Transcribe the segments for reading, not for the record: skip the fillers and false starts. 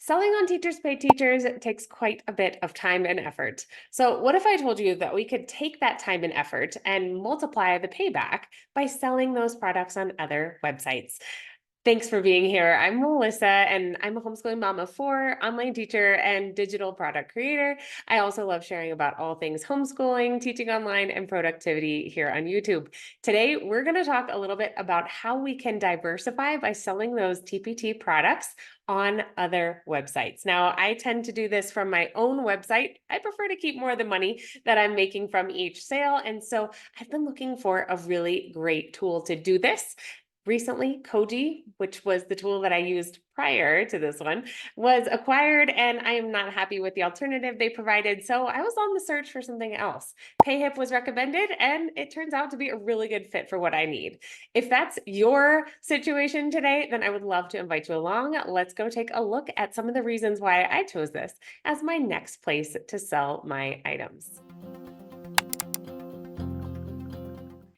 Selling on Teachers Pay Teachers takes quite a bit of time and effort. So, what if I told you that we could take that time and effort and multiply the payback by selling those products on other websites? Thanks for being here. I'm Melissa, and I'm a homeschooling mom of four, online teacher, and digital product creator. I also love sharing about all things homeschooling, teaching online, and productivity here on YouTube. Today, we're going to talk a little bit about how we can diversify by selling those TPT products on other websites. Now, I tend to do this from my own website. I prefer to keep more of the money that I'm making from each sale. And so I've been looking for a really great tool to do this. Recently, Koji, which was the tool that I used prior to this one, was acquired, and I am not happy with the alternative they provided. So I was on the search for something else. Payhip was recommended, and it turns out to be a really good fit for what I need. If that's your situation today, then I would love to invite you along. Let's go take a look at some of the reasons why I chose this as my next place to sell my items.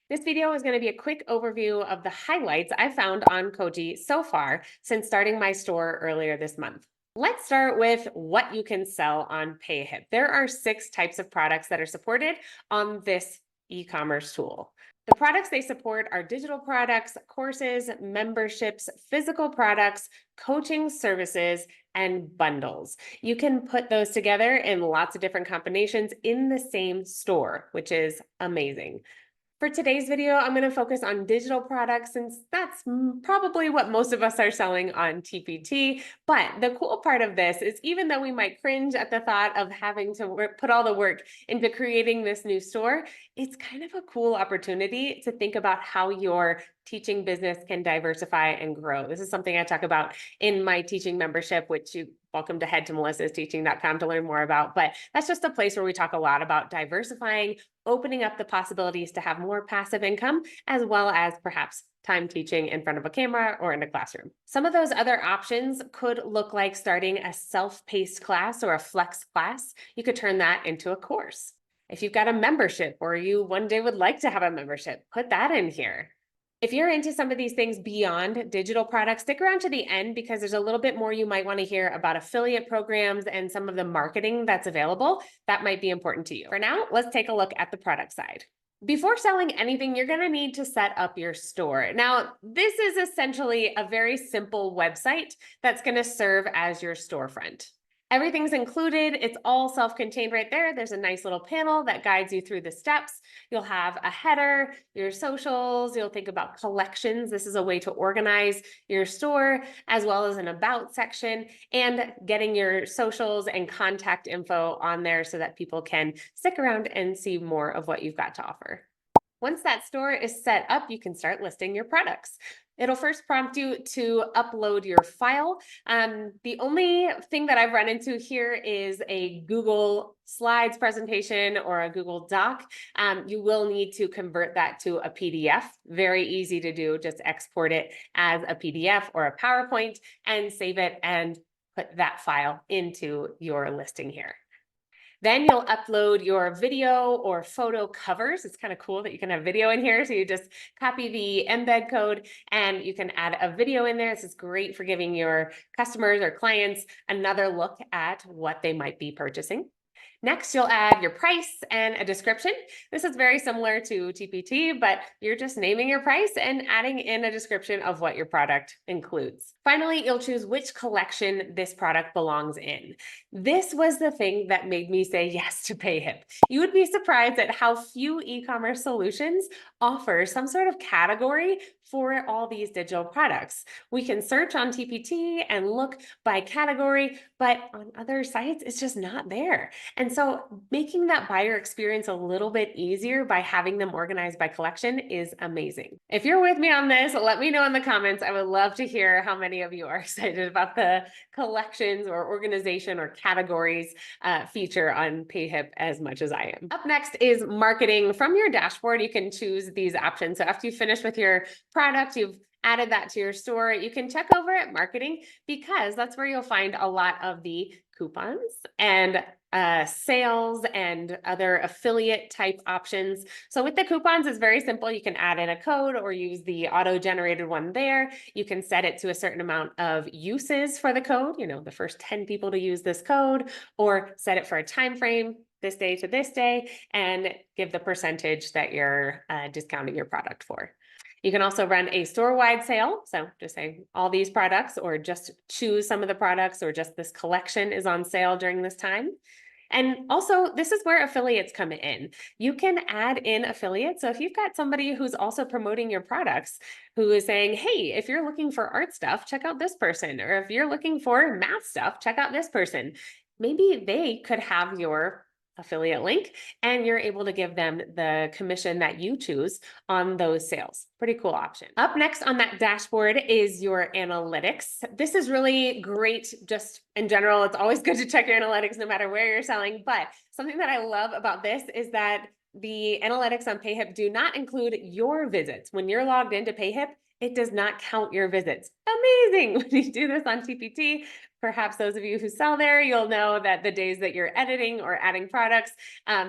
This video is going to be a quick overview of the highlights I found on Koji so far since starting my store earlier this month. Let's start with what you can sell on Payhip. There are 6 types of products that are supported on this e-commerce tool. The products they support are digital products, courses, memberships, physical products, coaching services, and bundles. You can put those together in lots of different combinations in the same store, which is amazing. For today's video, I'm going to focus on digital products since that's probably what most of us are selling on TPT. But the cool part of this is even though we might cringe at the thought of having to put all the work into creating this new store, it's kind of a cool opportunity to think about how your teaching business can diversify and grow. This is something I talk about in my teaching membership, which you welcome to head to melissasteaching.com to learn more about. But that's just a place where we talk a lot about diversifying, opening up the possibilities to have more passive income, as well as perhaps time teaching in front of a camera or in a classroom. Some of those other options could look like starting a self-paced class or a flex class. You could turn that into a course. If you've got a membership or you one day would like to have a membership, put that in here. If you're into some of these things beyond digital products, stick around to the end because there's a little bit more you might want to hear about affiliate programs and some of the marketing that's available. That might be important to you. For now, let's take a look at the product side. Before selling anything, you're going to need to set up your store. Now, this is essentially a very simple website that's going to serve as your storefront. Everything's included. It's all self-contained right there. There's a nice little panel that guides you through the steps. You'll have a header, your socials. You'll think about collections. This is a way to organize your store, as well as an about section and getting your socials and contact info on there so that people can stick around and see more of what you've got to offer. Once that store is set up, you can start listing your products. It'll first prompt you to upload your file. The only thing that I've run into here is a Google Slides presentation or a Google Doc. You will need to convert that to a PDF. Very easy to do. Just export it as a PDF or a PowerPoint and save it and put that file into your listing here. Then you'll upload your video or photo covers. It's kind of cool that you can have video in here. So you just copy the embed code and you can add a video in there. This is great for giving your customers or clients another look at what they might be purchasing. Next, you'll add your price and a description. This is very similar to TPT, but you're just naming your price and adding in a description of what your product includes. Finally, you'll choose which collection this product belongs in. This was the thing that made me say yes to Payhip. You would be surprised at how few e-commerce solutions offer some sort of category for all these digital products. We can search on TPT and look by category, but on other sites, it's just not there. And so making that buyer experience a little bit easier by having them organized by collection is amazing. If you're with me on this, let me know in the comments. I would love to hear how many of you are excited about the collections or organization or categories feature on Payhip as much as I am. Up next is marketing. From your dashboard, you can choose these options. So after you finish with your product, you've added that to your store, you can check over at marketing because that's where you'll find a lot of the coupons and sales and other affiliate type options. So with the coupons, it's very simple. You can add in a code or use the auto-generated one there. You can set it to a certain amount of uses for the code, the first 10 people to use this code, or set it for a time frame, this day to this day, and give the percentage that you're discounting your product for. You can also run a store-wide sale. So just say all these products, or just choose some of the products, or just this collection is on sale during this time. And also, this is where affiliates come in. You can add in affiliates. So if you've got somebody who's also promoting your products, who is saying, hey, if you're looking for art stuff, check out this person. Or if you're looking for math stuff, check out this person. Maybe they could have your affiliate link and you're able to give them the commission that you choose on those sales. Pretty cool option. Up next on that dashboard is your analytics. This is really great just in general. It's always good to check your analytics no matter where you're selling. But something that I love about this is that the analytics on Payhip do not include your visits. When you're logged into Payhip, it does not count your visits. Amazing. When you do this on TPT, perhaps those of you who sell there, you'll know that the days that you're editing or adding products,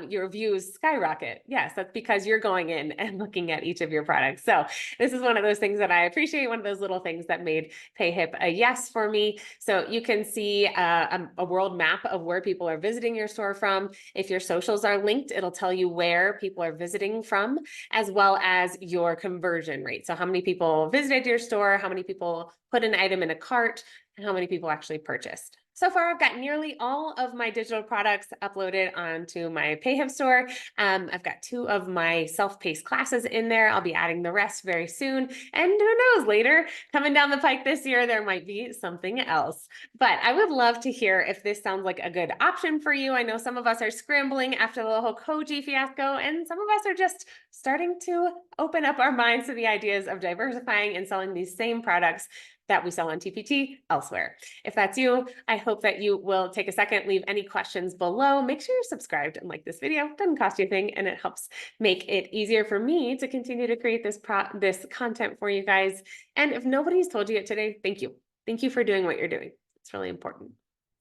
your views skyrocket. Yes, that's because you're going in and looking at each of your products. So this is one of those things that I appreciate, one of those little things that made Payhip a yes for me. So you can see a world map of where people are visiting your store from. If your socials are linked, it'll tell you where people are visiting from, as well as your conversion rate. So how many people visited your store, how many people put an item in a cart, and how many people actually purchased. So far, I've got nearly all of my digital products uploaded onto my Payhip store. I've got 2 of my self-paced classes in there. I'll be adding the rest very soon. And who knows, later, coming down the pike this year, there might be something else. But I would love to hear if this sounds like a good option for you. I know some of us are scrambling after the whole Koji fiasco, and some of us are just starting to open up our minds to the ideas of diversifying and selling these same products that we sell on TPT elsewhere. If that's you, I hope that you will take a second, leave any questions below. Make sure you're subscribed and like this video. It doesn't cost you a thing, and it helps make it easier for me to continue to create this content for you guys. And if nobody's told you it today, thank you. Thank you for doing what you're doing. It's really important.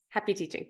Happy teaching.